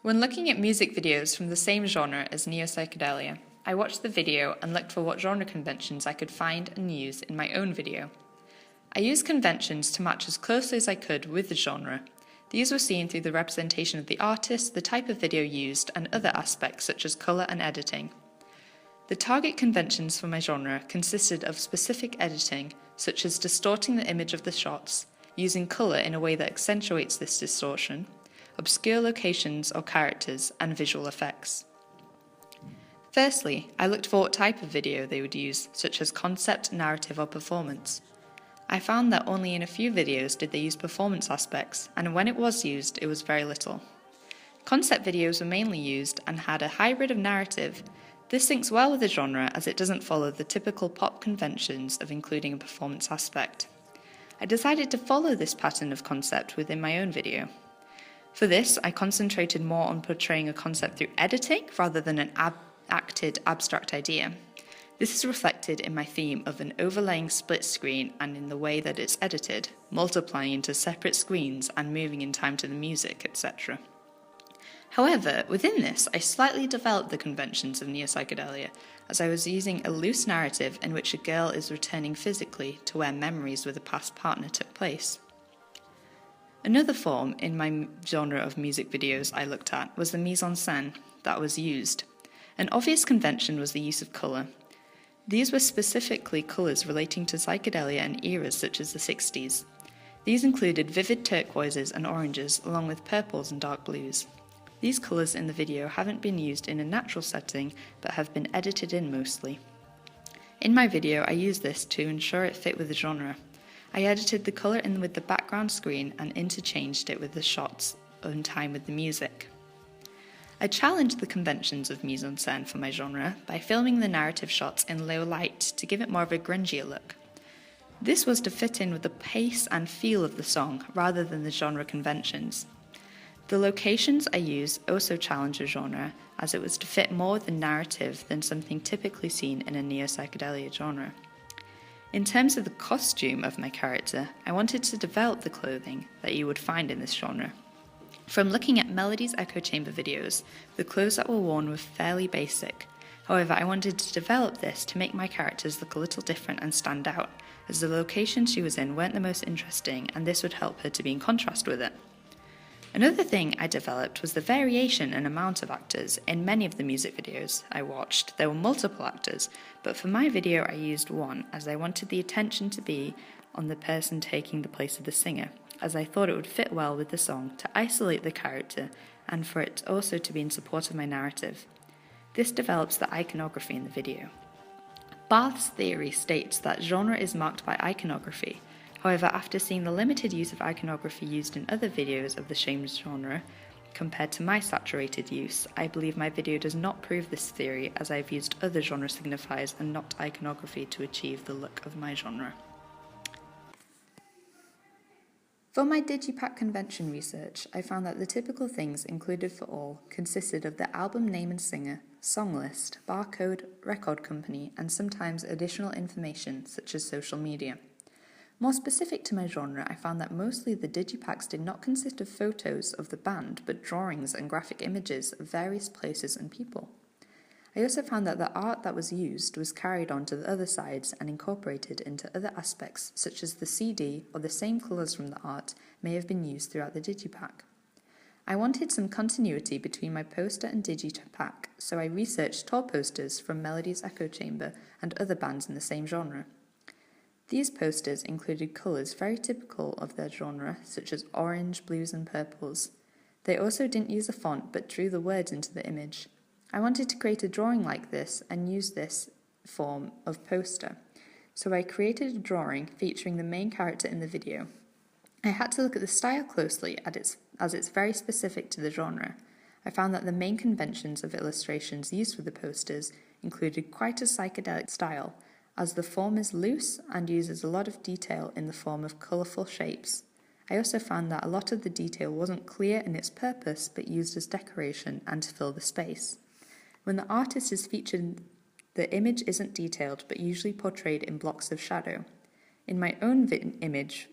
When looking at music videos from the same genre as neo-psychedelia, I watched the video and looked for what genre conventions I could find and use in my own video. I used conventions to match as closely as I could with the genre. These were seen through the representation of the artist, the type of video used, and other aspects such as colour and editing. The target conventions for my genre consisted of specific editing, such as distorting the image of the shots, using colour in a way that accentuates this distortion, obscure locations or characters, and visual effects. Firstly, I looked for what type of video they would use, such as concept, narrative, or performance. I found that only in a few videos did they use performance aspects, and when it was used, it was very little. Concept videos were mainly used and had a hybrid of narrative. This syncs well with the genre as it doesn't follow the typical pop conventions of including a performance aspect. I decided to follow this pattern of concept within my own video. For this, I concentrated more on portraying a concept through editing rather than an acted abstract idea. This is reflected in my theme of an overlaying split screen and in the way that it's edited, multiplying into separate screens and moving in time to the music, etc. However, within this, I slightly developed the conventions of neo-psychedelia, as I was using a loose narrative in which a girl is returning physically to where memories with a past partner took place. Another form in my genre of music videos I looked at was the mise-en-scène that was used. An obvious convention was the use of colour. These were specifically colours relating to psychedelia and eras such as the 60s. These included vivid turquoises and oranges, along with purples and dark blues. These colours in the video haven't been used in a natural setting, but have been edited in mostly. In my video, I used this to ensure it fit with the genre. I edited the colour in with the background screen and interchanged it with the shots in time with the music. I challenged the conventions of mise-en-scène for my genre by filming the narrative shots in low light to give it more of a grungier look. This was to fit in with the pace and feel of the song rather than the genre conventions. The locations I used also challenged the genre, as it was to fit more with the narrative than something typically seen in a neo-psychedelia genre. In terms of the costume of my character, I wanted to develop the clothing that you would find in this genre. From looking at Melody's Echo Chamber videos, the clothes that were worn were fairly basic. However, I wanted to develop this to make my characters look a little different and stand out, as the locations she was in weren't the most interesting and this would help her to be in contrast with it. Another thing I developed was the variation and amount of actors. In many of the music videos I watched, there were multiple actors, but for my video I used one, as I wanted the attention to be on the person taking the place of the singer, as I thought it would fit well with the song to isolate the character and for it also to be in support of my narrative. This develops the iconography in the video. Barth's theory states that genre is marked by iconography. However, after seeing the limited use of iconography used in other videos of the same genre, compared to my saturated use, I believe my video does not prove this theory, as I have used other genre signifiers and not iconography to achieve the look of my genre. For my Digipack convention research, I found that the typical things included for all consisted of the album name and singer, song list, barcode, record company, and sometimes additional information such as social media. More specific to my genre, I found that mostly the digipacks did not consist of photos of the band, but drawings and graphic images of various places and people. I also found that the art that was used was carried on to the other sides and incorporated into other aspects, such as the CD or the same colours from the art may have been used throughout the digipack. I wanted some continuity between my poster and digipack, so I researched tour posters from Melody's Echo Chamber and other bands in the same genre. These posters included colours very typical of their genre, such as orange, blues and purples. They also didn't use a font but drew the words into the image. I wanted to create a drawing like this and use this form of poster, so I created a drawing featuring the main character in the video. I had to look at the style closely as it's very specific to the genre. I found that the main conventions of illustrations used for the posters included quite a psychedelic style, as the form is loose and uses a lot of detail in the form of colourful shapes. I also found that a lot of the detail wasn't clear in its purpose but used as decoration and to fill the space. When the artist is featured, the image isn't detailed but usually portrayed in blocks of shadow. In my own image,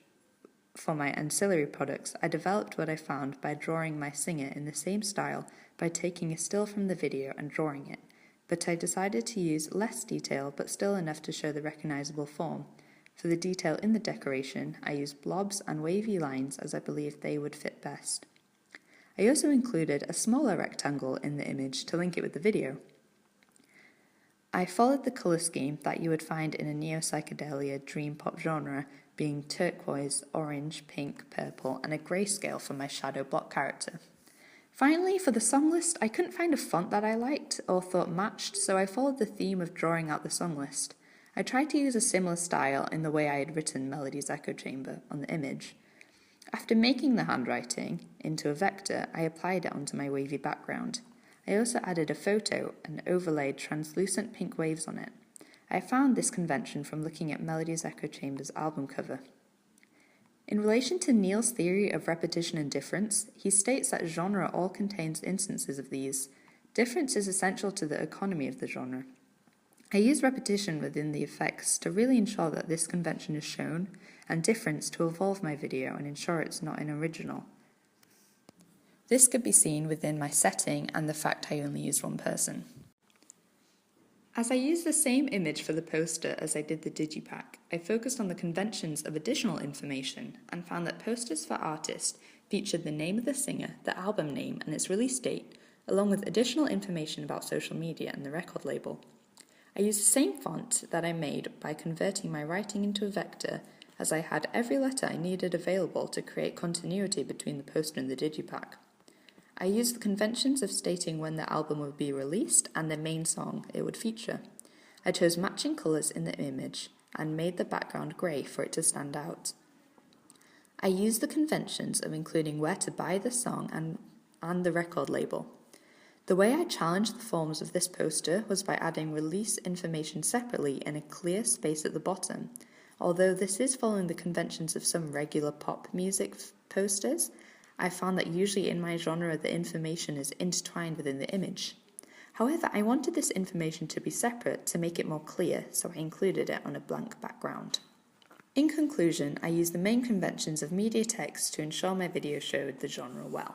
for my ancillary products, I developed what I found by drawing my singer in the same style by taking a still from the video and drawing it, but I decided to use less detail but still enough to show the recognizable form. For the detail in the decoration, I used blobs and wavy lines as I believed they would fit best. I also included a smaller rectangle in the image to link it with the video. I followed the colour scheme that you would find in a neo-psychedelia dream pop genre, being turquoise, orange, pink, purple, and a grayscale for my shadow block character. Finally, for the song list, I couldn't find a font that I liked or thought matched, so I followed the theme of drawing out the song list. I tried to use a similar style in the way I had written Melody's Echo Chamber on the image. After making the handwriting into a vector, I applied it onto my wavy background. I also added a photo and overlaid translucent pink waves on it. I found this convention from looking at Melody's Echo Chamber's album cover. In relation to Neil's theory of repetition and difference, he states that genre all contains instances of these. Difference is essential to the economy of the genre. I use repetition within the effects to really ensure that this convention is shown, and difference to evolve my video and ensure it's not an original. This could be seen within my setting and the fact I only used one person. As I used the same image for the poster as I did the digipack, I focused on the conventions of additional information and found that posters for artists featured the name of the singer, the album name and its release date, along with additional information about social media and the record label. I used the same font that I made by converting my writing into a vector, as I had every letter I needed available to create continuity between the poster and the digipack. I used the conventions of stating when the album would be released and the main song it would feature. I chose matching colours in the image and made the background grey for it to stand out. I used the conventions of including where to buy the song and the record label. The way I challenged the forms of this poster was by adding release information separately in a clear space at the bottom. Although this is following the conventions of some regular pop music posters, I found that usually in my genre the information is intertwined within the image. However, I wanted this information to be separate to make it more clear, so I included it on a blank background. In conclusion, I used the main conventions of media text to ensure my video showed the genre well.